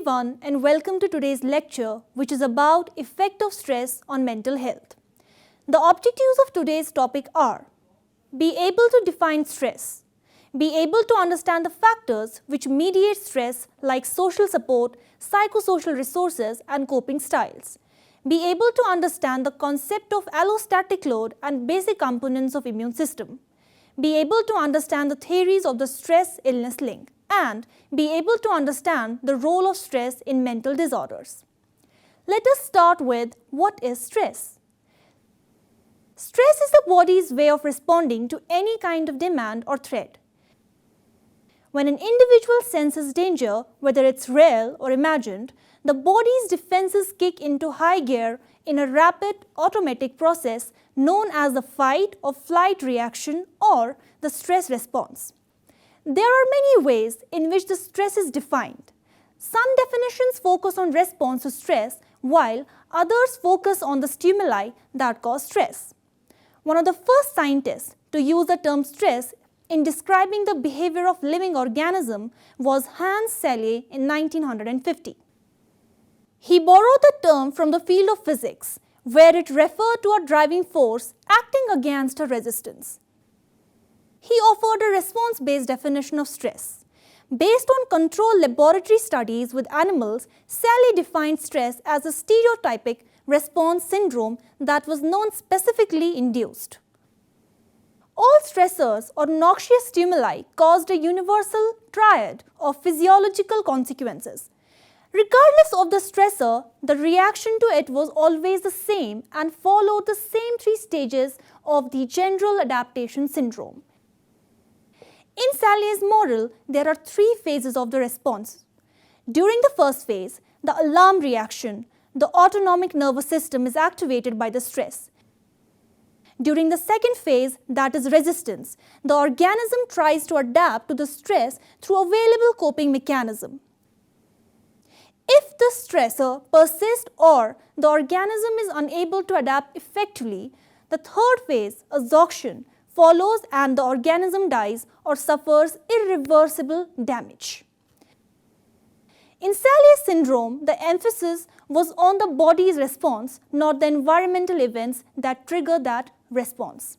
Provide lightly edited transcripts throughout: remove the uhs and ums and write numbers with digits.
everyone and welcome to today's lecture, which is about effect of stress on mental health. The objectives of today's topic are: be able to define stress, be able to understand the factors which mediate stress like social support, psychosocial resources and coping styles, be able to understand the concept of allostatic load and basic components of immune system, be able to understand the theories of the stress-illness link, and be able to understand the role of stress in mental disorders. Let us start with what is stress. Stress is the body's way of responding to any kind of demand or threat. When an individual senses danger, whether it's real or imagined, the body's defenses kick into high gear in a rapid automatic process known as the fight or flight reaction or the stress response. There are many ways in which the stress is defined. Some definitions focus on response to stress, while others focus on the stimuli that cause stress. One of the first scientists to use the term stress in describing the behavior of living organism was Hans Selye in 1950. He borrowed the term from the field of physics, where it referred to a driving force acting against a resistance. He offered a response-based definition of stress. Based on controlled laboratory studies with animals, Selye defined stress as a stereotypic response syndrome that was non-specifically induced. All stressors or noxious stimuli caused a universal triad of physiological consequences. Regardless of the stressor, the reaction to it was always the same and followed the same three stages of the general adaptation syndrome. In Selye's model, there are three phases of the response. During the first phase, the alarm reaction, the autonomic nervous system is activated by the stress. During the second phase, that is resistance, the organism tries to adapt to the stress through available coping mechanism. If the stressor persists or the organism is unable to adapt effectively, the third phase, exhaustion, follows and the organism dies or suffers irreversible damage. In Selye's syndrome, the emphasis was on the body's response, not the environmental events that trigger that response.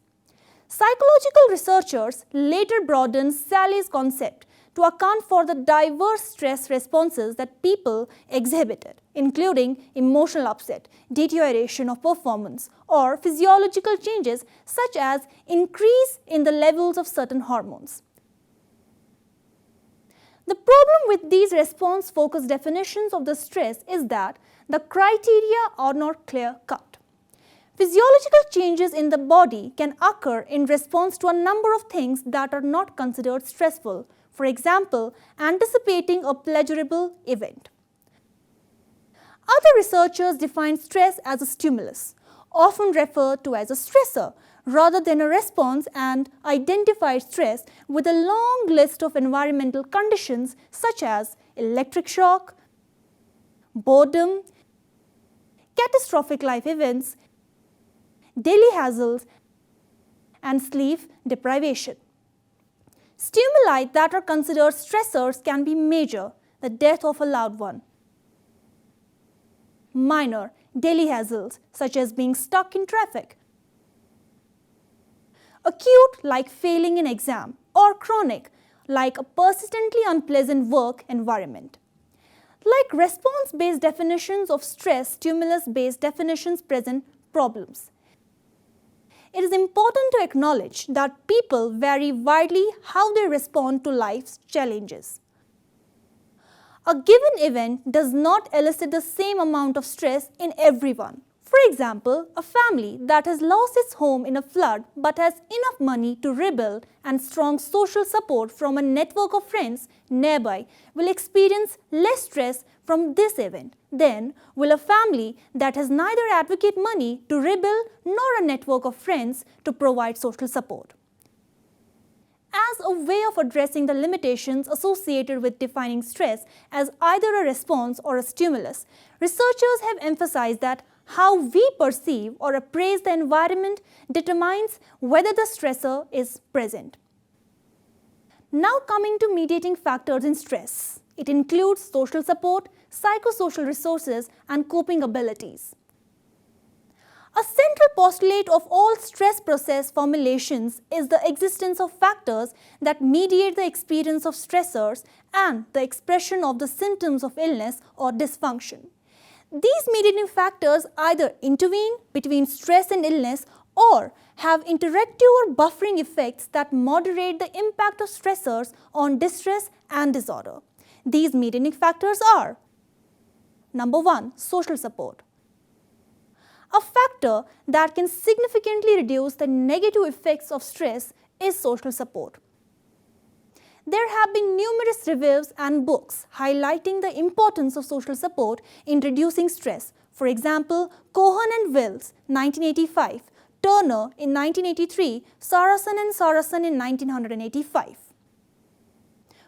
Psychological researchers later broadened Selye's concept to account for the diverse stress responses that people exhibited, including emotional upset, deterioration of performance, or physiological changes such as increase in the levels of certain hormones. The problem with these response-focused definitions of the stress is that the criteria are not clear-cut. Physiological changes in the body can occur in response to a number of things that are not considered stressful. For example, anticipating a pleasurable event. Other researchers define stress as a stimulus, often referred to as a stressor, rather than a response, and identify stress with a long list of environmental conditions such as electric shock, boredom, catastrophic life events, daily hassles, and sleep deprivation. Stimuli that are considered stressors can be major, the death of a loved one, minor, daily hassles such as being stuck in traffic, acute like failing an exam, or chronic like a persistently unpleasant work environment. Like response-based definitions of stress, stimulus-based definitions present problems. It is important to acknowledge that people vary widely how they respond to life's challenges. A given event does not elicit the same amount of stress in everyone. For example, a family that has lost its home in a flood but has enough money to rebuild and strong social support from a network of friends nearby will experience less stress from this event than will a family that has neither adequate money to rebuild nor a network of friends to provide social support. As a way of addressing the limitations associated with defining stress as either a response or a stimulus, researchers have emphasized that how we perceive or appraise the environment determines whether the stressor is present. Now coming to mediating factors in stress. It includes social support, psychosocial resources, and coping abilities. A central postulate of all stress process formulations is the existence of factors that mediate the experience of stressors and the expression of the symptoms of illness or dysfunction. These mediating factors either intervene between stress and illness or have interactive or buffering effects that moderate the impact of stressors on distress and disorder. These mediating factors are: number 1, social support. A factor that can significantly reduce the negative effects of stress is social support. There have been numerous reviews and books highlighting the importance of social support in reducing stress. For example, Cohen and Wills, 1985, Turner in 1983, Sarason and Sarason in 1985.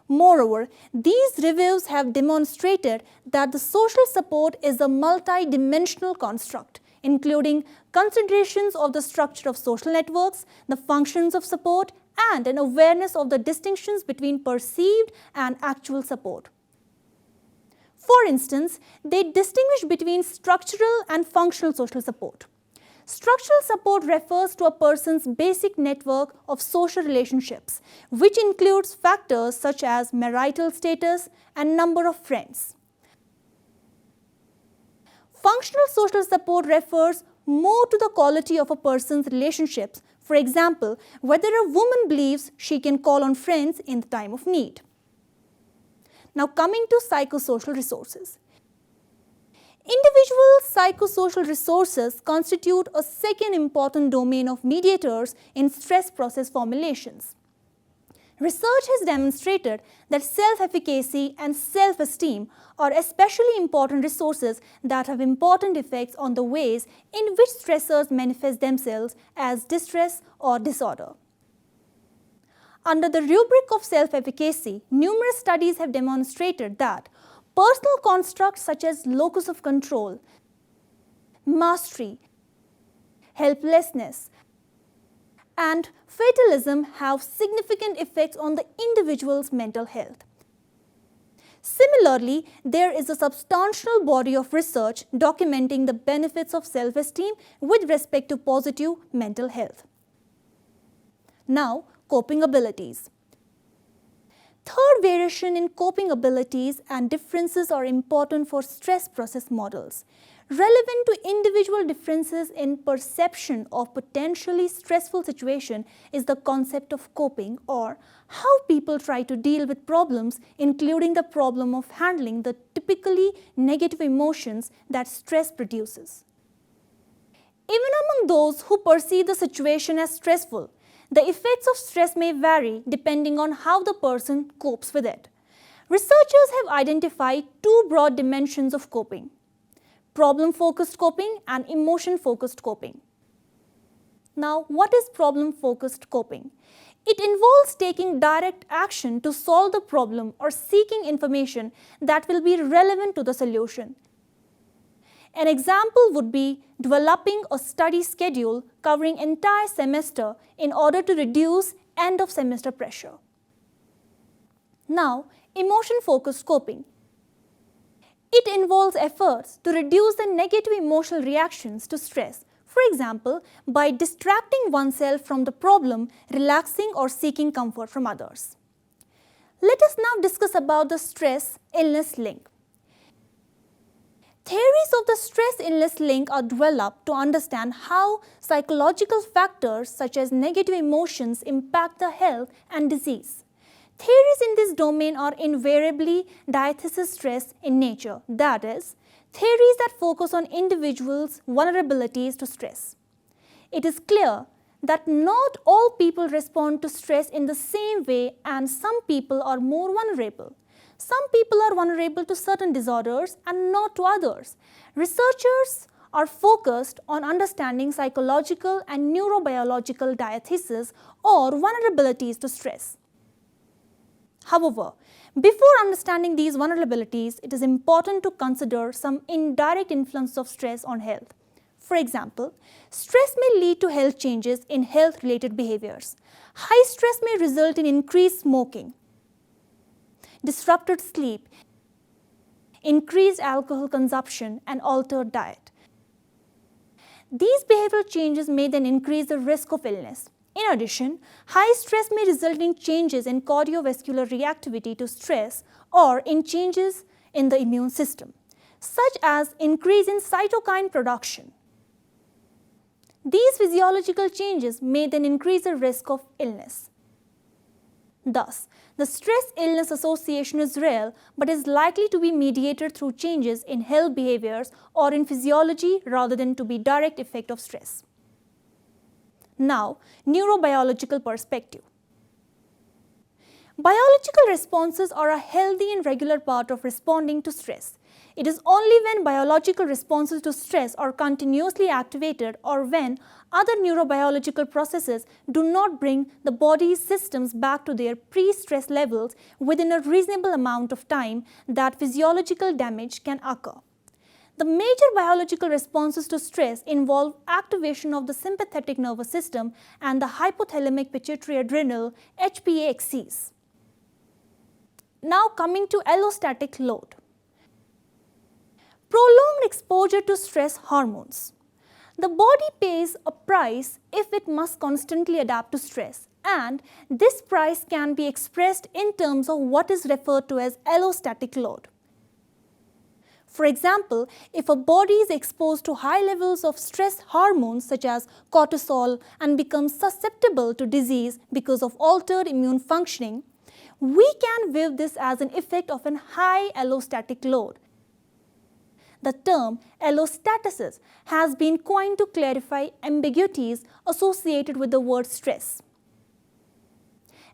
Moreover, these reviews have demonstrated that the social support is a multi-dimensional construct, including considerations of the structure of social networks, the functions of support, and an awareness of the distinctions between perceived and actual support. For instance, they distinguish between structural and functional social support. Structural support refers to a person's basic network of social relationships, which includes factors such as marital status and number of friends. Functional social support refers more to the quality of a person's relationships. For example, whether a woman believes she can call on friends in the time of need. Now coming to psychosocial resources. Individual psychosocial resources constitute a second important domain of mediators in stress process formulations. Research has demonstrated that self-efficacy and self-esteem are especially important resources that have important effects on the ways in which stressors manifest themselves as distress or disorder. Under the rubric of self-efficacy, numerous studies have demonstrated that personal constructs such as locus of control, mastery, helplessness, and fatalism have significant effects on the individual's mental health. Similarly, there is a substantial body of research documenting the benefits of self-esteem with respect to positive mental health. Now, coping abilities. Third variation in coping abilities and differences are important for stress process models. Relevant to individual differences in perception of potentially stressful situation is the concept of coping, or how people try to deal with problems, including the problem of handling the typically negative emotions that stress produces. Even among those who perceive the situation as stressful, the effects of stress may vary depending on how the person copes with it. Researchers have identified two broad dimensions of coping: problem-focused coping and emotion-focused coping. Now, what is problem-focused coping? It involves taking direct action to solve the problem or seeking information that will be relevant to the solution. An example would be developing a study schedule covering entire semester in order to reduce end-of-semester pressure. Now, emotion-focused coping. It involves efforts to reduce the negative emotional reactions to stress, for example, by distracting oneself from the problem, relaxing or seeking comfort from others. Let us now discuss about the stress-illness link. Theories of the stress-illness link are developed to understand how psychological factors such as negative emotions impact the health and disease. Theories in this domain are invariably diathesis stress in nature, that is, theories that focus on individuals' vulnerabilities to stress. It is clear that not all people respond to stress in the same way, and some people are more vulnerable. Some people are vulnerable to certain disorders and not to others. Researchers are focused on understanding psychological and neurobiological diatheses or vulnerabilities to stress. However, before understanding these vulnerabilities, it is important to consider some indirect influence of stress on health. For example, stress may lead to health changes in health-related behaviors. High stress may result in increased smoking, disrupted sleep, increased alcohol consumption, and altered diet. These behavioral changes may then increase the risk of illness. In addition, high stress may result in changes in cardiovascular reactivity to stress or in changes in the immune system, such as increase in cytokine production. These physiological changes may then increase the risk of illness. Thus, the stress-illness association is real but is likely to be mediated through changes in health behaviors or in physiology rather than to be direct effect of stress. Now, neurobiological perspective. Biological responses are a healthy and regular part of responding to stress. It is only when biological responses to stress are continuously activated or when other neurobiological processes do not bring the body's systems back to their pre-stress levels within a reasonable amount of time that physiological damage can occur. The major biological responses to stress involve activation of the sympathetic nervous system and the hypothalamic pituitary adrenal HPA axes. Now coming to allostatic load. Prolonged exposure to stress hormones. The body pays a price if it must constantly adapt to stress, and this price can be expressed in terms of what is referred to as allostatic load. For example, if a body is exposed to high levels of stress hormones such as cortisol and becomes susceptible to disease because of altered immune functioning, we can view this as an effect of a high allostatic load. The term allostasis has been coined to clarify ambiguities associated with the word stress.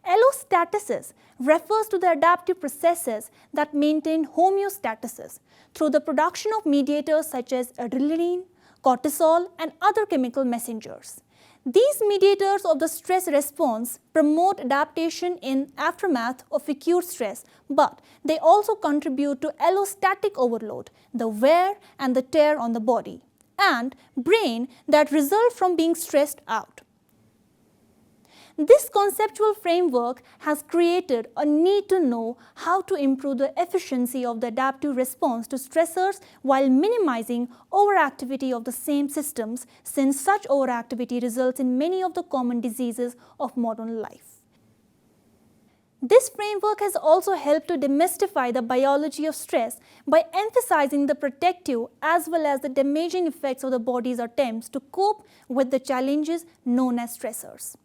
Allostasis refers to the adaptive processes that maintain homeostasis through the production of mediators such as adrenaline, cortisol, and other chemical messengers. These mediators of the stress response promote adaptation in aftermath of acute stress, but they also contribute to allostatic overload, the wear and the tear on the body and brain that result from being stressed out. This conceptual framework has created a need to know how to improve the efficiency of the adaptive response to stressors while minimizing overactivity of the same systems, since such overactivity results in many of the common diseases of modern life. This framework has also helped to demystify the biology of stress by emphasizing the protective as well as the damaging effects of the body's attempts to cope with the challenges known as stressors.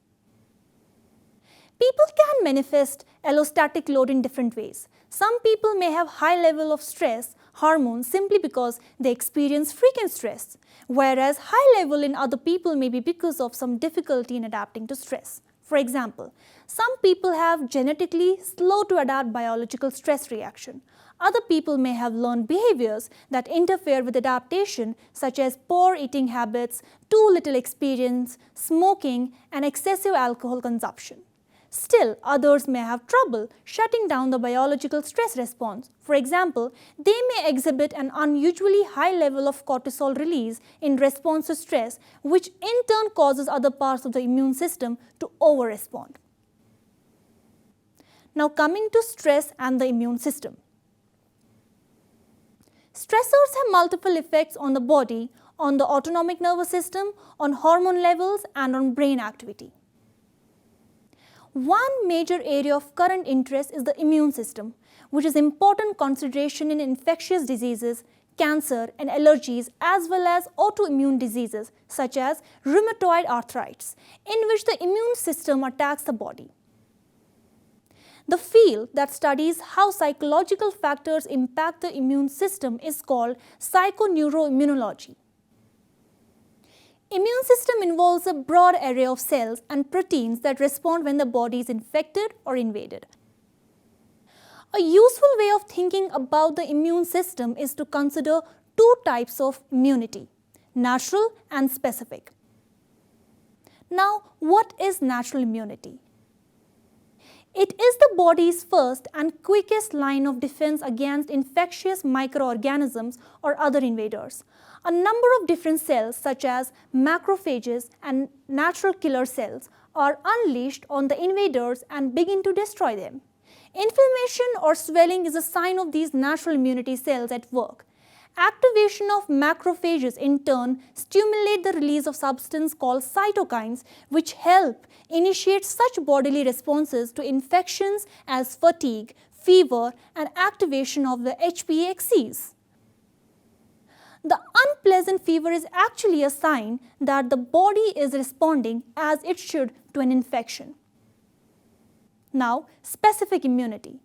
People can manifest allostatic load in different ways. Some people may have high level of stress hormones simply because they experience frequent stress, whereas high level in other people may be because of some difficulty in adapting to stress. For example, some people have genetically slow to adapt biological stress reaction. Other people may have learned behaviors that interfere with adaptation, such as poor eating habits, too little experience, smoking, and excessive alcohol consumption. Still, others may have trouble shutting down the biological stress response. For example, they may exhibit an unusually high level of cortisol release in response to stress, which in turn causes other parts of the immune system to over-respond. Now coming to stress and the immune system. Stressors have multiple effects on the body, on the autonomic nervous system, on hormone levels, and on brain activity. One major area of current interest is the immune system, which is important consideration in infectious diseases, cancer, and allergies, as well as autoimmune diseases such as rheumatoid arthritis, in which the immune system attacks the body. The field that studies how psychological factors impact the immune system is called psychoneuroimmunology. Immune system involves a broad array of cells and proteins that respond when the body is infected or invaded. A useful way of thinking about the immune system is to consider two types of immunity, natural and specific. Now, what is natural immunity? It is the body's first and quickest line of defense against infectious microorganisms or other invaders. A number of different cells such as macrophages and natural killer cells are unleashed on the invaders and begin to destroy them. Inflammation or swelling is a sign of these natural immunity cells at work. Activation of macrophages in turn stimulate the release of substance called cytokines, which help initiate such bodily responses to infections as fatigue, fever, and activation of the HPA axis. The unpleasant fever is actually a sign that the body is responding as it should to an infection. Now, specific immunity.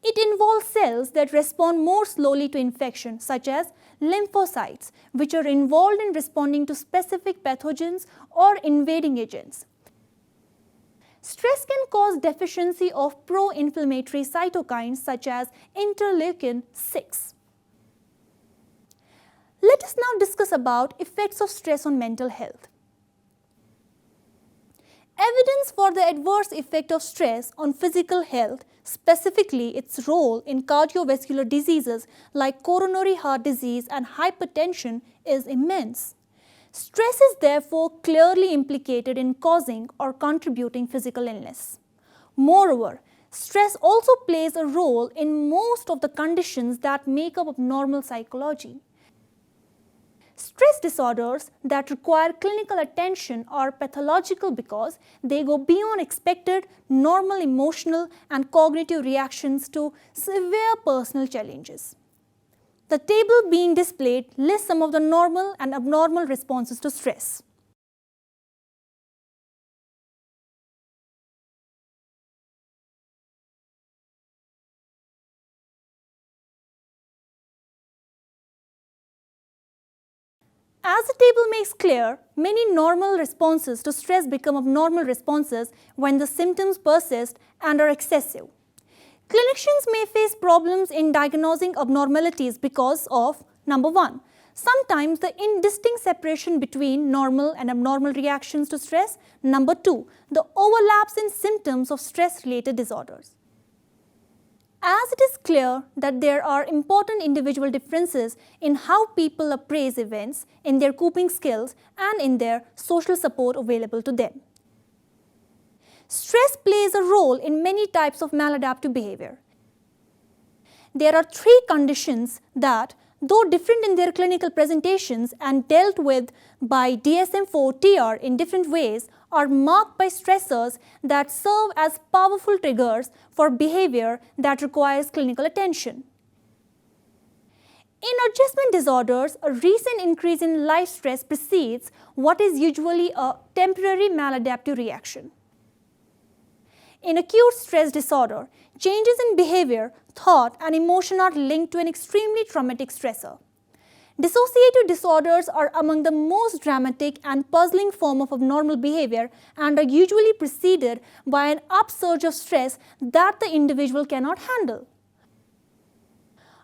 It involves cells that respond more slowly to infection, such as lymphocytes, which are involved in responding to specific pathogens or invading agents. Stress can cause deficiency of pro-inflammatory cytokines such as interleukin 6. Let us now discuss about effects of stress on mental health. Evidence for the adverse effect of stress on physical health, specifically its role in cardiovascular diseases like coronary heart disease and hypertension, is immense. Stress is therefore clearly implicated in causing or contributing physical illness. Moreover, stress also plays a role in most of the conditions that make up abnormal psychology. Stress disorders that require clinical attention are pathological because they go beyond expected normal emotional and cognitive reactions to severe personal challenges. The table being displayed lists some of the normal and abnormal responses to stress. As the table makes clear, many normal responses to stress become abnormal responses when the symptoms persist and are excessive. Clinicians may face problems in diagnosing abnormalities because of, number one, sometimes the indistinct separation between normal and abnormal reactions to stress. Number two, the overlaps in symptoms of stress-related disorders. As it is clear that there are important individual differences in how people appraise events, in their coping skills, and in their social support available to them. Stress plays a role in many types of maladaptive behavior. There are three conditions that, though different in their clinical presentations and dealt with by DSM-4-TR in different ways, are marked by stressors that serve as powerful triggers for behavior that requires clinical attention. In adjustment disorders, a recent increase in life stress precedes what is usually a temporary maladaptive reaction. In acute stress disorder, changes in behavior, thought, and emotion are linked to an extremely traumatic stressor. Dissociative disorders are among the most dramatic and puzzling form of abnormal behavior and are usually preceded by an upsurge of stress that the individual cannot handle.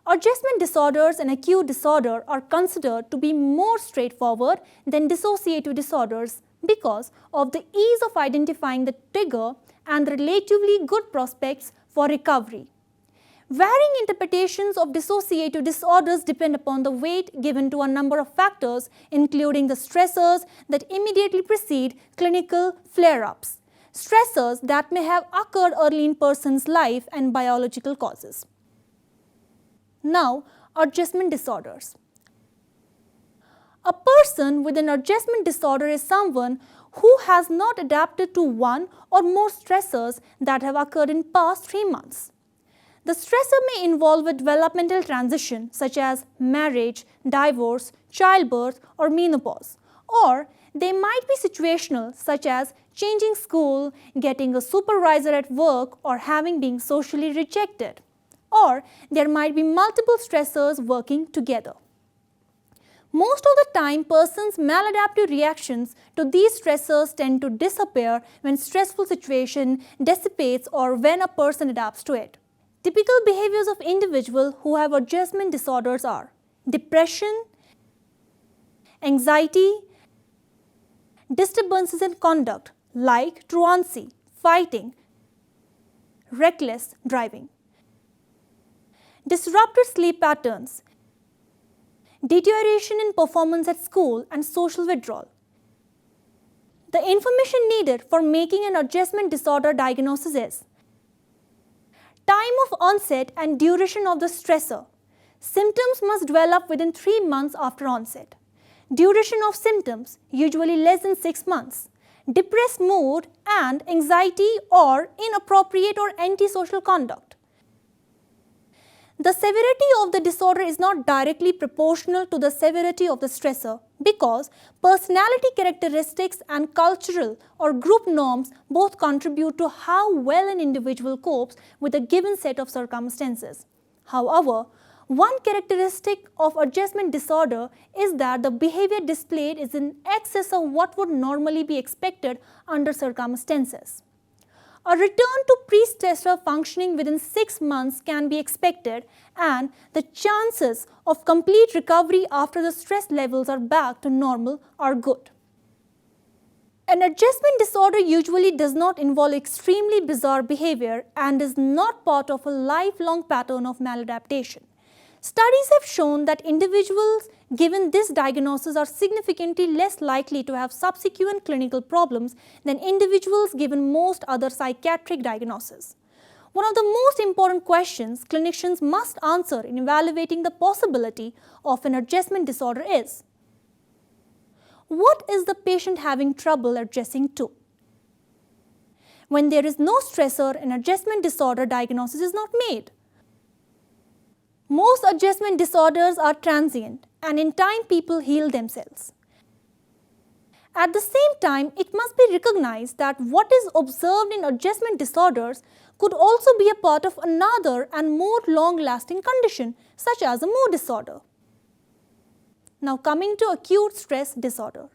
Adjustment disorders and acute disorder are considered to be more straightforward than dissociative disorders because of the ease of identifying the trigger and the relatively good prospects for recovery. Varying interpretations of dissociative disorders depend upon the weight given to a number of factors, including the stressors that immediately precede clinical flare-ups, stressors that may have occurred early in a person's life, and biological causes. Now, adjustment disorders. A person with an adjustment disorder is someone who has not adapted to one or more stressors that have occurred in past 3 months. The stressor may involve a developmental transition such as marriage, divorce, childbirth, or menopause, or they might be situational such as changing school, getting a supervisor at work, or having been socially rejected, or there might be multiple stressors working together. Most of the time, persons' maladaptive reactions to these stressors tend to disappear when stressful situation dissipates or when a person adapts to it. Typical behaviors of individuals who have adjustment disorders are depression, anxiety, disturbances in conduct like truancy, fighting, reckless driving, disrupted sleep patterns, deterioration in performance at school, and social withdrawal. The information needed for making an adjustment disorder diagnosis is Time of onset and duration of the stressor. Symptoms must develop within 3 months after onset. Duration of symptoms, usually less than 6 months. Depressed mood and anxiety or inappropriate or antisocial conduct. The severity of the disorder is not directly proportional to the severity of the stressor because personality characteristics and cultural or group norms both contribute to how well an individual copes with a given set of circumstances. However, one characteristic of adjustment disorder is that the behavior displayed is in excess of what would normally be expected under circumstances. A return to pre-stressor functioning within 6 months can be expected, and the chances of complete recovery after the stress levels are back to normal are good. An adjustment disorder usually does not involve extremely bizarre behavior and is not part of a lifelong pattern of maladaptation. Studies have shown that individuals given this diagnosis are significantly less likely to have subsequent clinical problems than individuals given most other psychiatric diagnoses. One of the most important questions clinicians must answer in evaluating the possibility of an adjustment disorder is: what is the patient having trouble adjusting to? When there is no stressor, an adjustment disorder diagnosis is not made. Most adjustment disorders are transient, and in time people heal themselves. At the same time, it must be recognized that what is observed in adjustment disorders could also be a part of another and more long-lasting condition, such as a mood disorder. Now coming to acute stress disorder.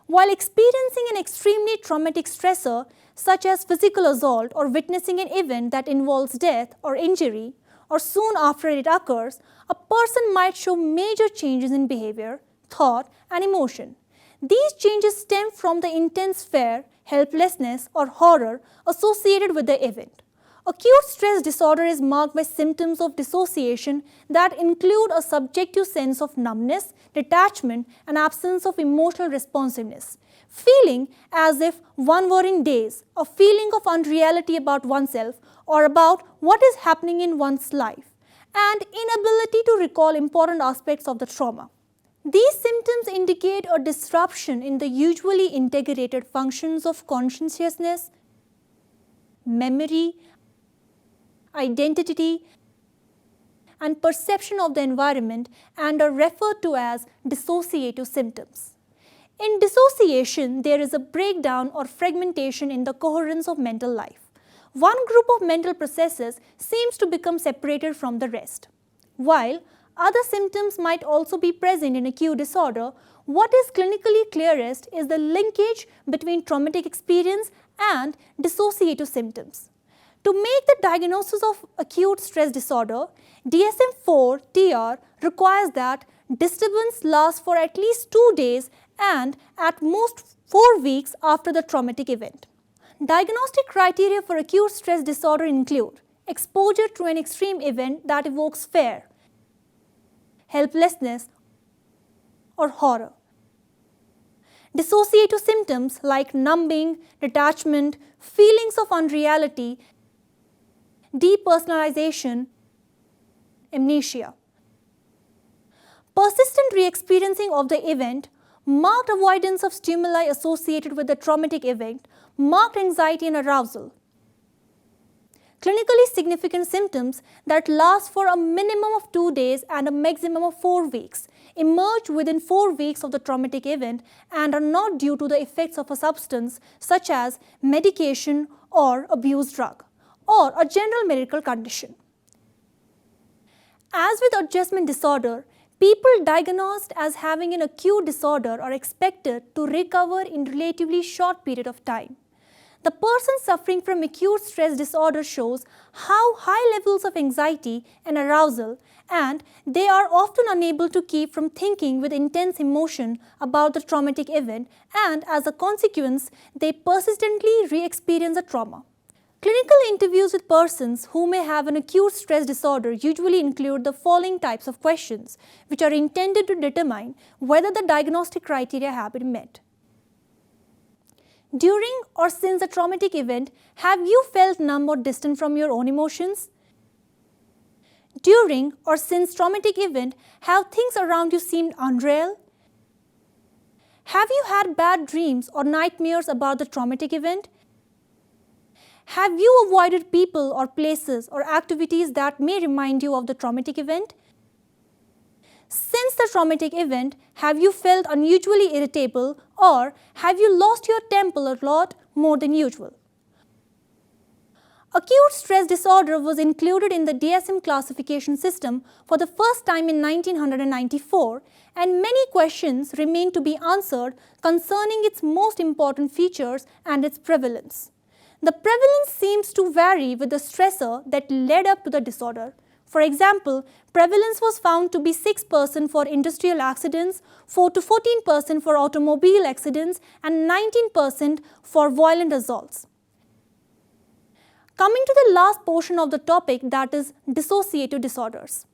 While experiencing an extremely traumatic stressor, such as physical assault or witnessing an event that involves death or injury, or soon after it occurs, a person might show major changes in behavior, thought, and emotion. These changes stem from the intense fear, helplessness, or horror associated with the event. Acute stress disorder is marked by symptoms of dissociation that include a subjective sense of numbness, detachment, and absence of emotional responsiveness, feeling as if one were in daze, a feeling of unreality about oneself or about what is happening in one's life, and inability to recall important aspects of the trauma. These symptoms indicate a disruption in the usually integrated functions of consciousness, memory, identity, and perception of the environment, and are referred to as dissociative symptoms. In dissociation, there is a breakdown or fragmentation in the coherence of mental life. One group of mental processes seems to become separated from the rest. While other symptoms might also be present in acute disorder, what is clinically clearest is the linkage between traumatic experience and dissociative symptoms. To make the diagnosis of acute stress disorder, DSM-4 TR requires that disturbance lasts for at least 2 days and at most 4 weeks after the traumatic event. Diagnostic criteria for acute stress disorder include exposure to an extreme event that evokes fear, helplessness, or horror. Dissociative symptoms like numbing, detachment, feelings of unreality, depersonalization, amnesia. Persistent re-experiencing of the event, marked avoidance of stimuli associated with the traumatic event, marked anxiety and arousal. Clinically significant symptoms that last for a minimum of 2 days and a maximum of 4 weeks emerge within 4 weeks of the traumatic event and are not due to the effects of a substance such as medication or abused drug or a general medical condition. As with adjustment disorder, people diagnosed as having an acute disorder are expected to recover in relatively short period of time. The person suffering from acute stress disorder shows how high levels of anxiety and arousal, and they are often unable to keep from thinking with intense emotion about the traumatic event, and as a consequence, they persistently re-experience the trauma. Clinical interviews with persons who may have an acute stress disorder usually include the following types of questions, which are intended to determine whether the diagnostic criteria have been met. During or since a traumatic event, have you felt numb or distant from your own emotions? During or since traumatic event, have things around you seemed unreal? Have you had bad dreams or nightmares about the traumatic event? Have you avoided people or places or activities that may remind you of the traumatic event? Since the traumatic event, have you felt unusually irritable or have you lost your temper a lot more than usual? Acute stress disorder was included in the DSM classification system for the first time in 1994, and many questions remain to be answered concerning its most important features and its prevalence. The prevalence seems to vary with the stressor that led up to the disorder. For example, prevalence was found to be 6% for industrial accidents, 4 to 14% for automobile accidents, and 19% for violent assaults. Coming to the last portion of the topic, that is dissociative disorders.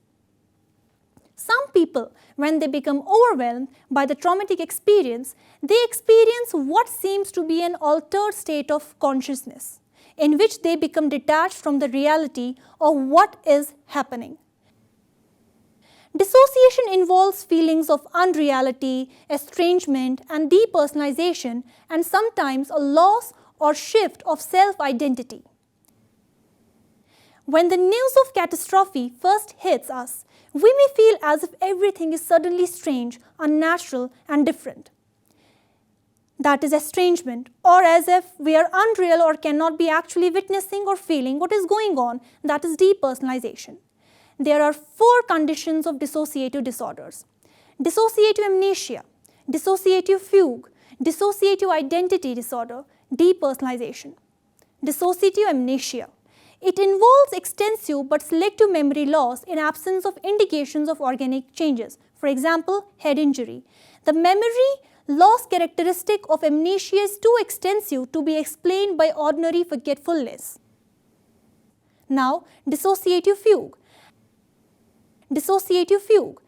Some people, when they become overwhelmed by the traumatic experience, they experience what seems to be an altered state of consciousness, in which they become detached from the reality of what is happening. Dissociation involves feelings of unreality, estrangement, and depersonalization, and sometimes a loss or shift of self-identity. When the news of catastrophe first hits us, we may feel as if everything is suddenly strange, unnatural, and different. That is estrangement, or as if we are unreal or cannot be actually witnessing or feeling what is going on, that is depersonalization. There are 4 conditions of dissociative disorders: dissociative amnesia, dissociative fugue, dissociative identity disorder, depersonalization. Dissociative amnesia. It involves extensive but selective memory loss in absence of indications of organic changes, for example, head injury. The memory loss characteristic of amnesia is too extensive to be explained by ordinary forgetfulness. Now, dissociative fugue. Dissociative fugue.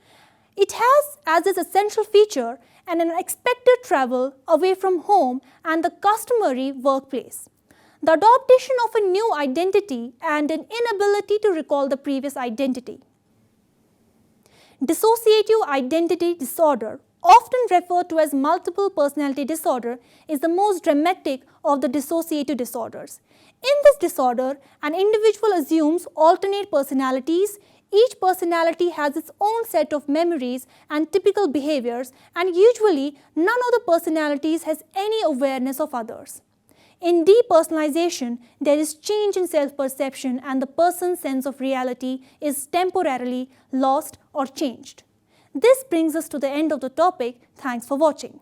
It has as its essential feature an unexpected travel away from home and the customary workplace, the adoption of a new identity, and an inability to recall the previous identity. Dissociative identity disorder, often referred to as multiple personality disorder, is the most dramatic of the dissociative disorders. In this disorder, an individual assumes alternate personalities. Each personality has its own set of memories and typical behaviors, and usually none of the personalities has any awareness of others. In depersonalization, there is change in self-perception and the person's sense of reality is temporarily lost or changed. This brings us to the end of the topic. Thanks for watching.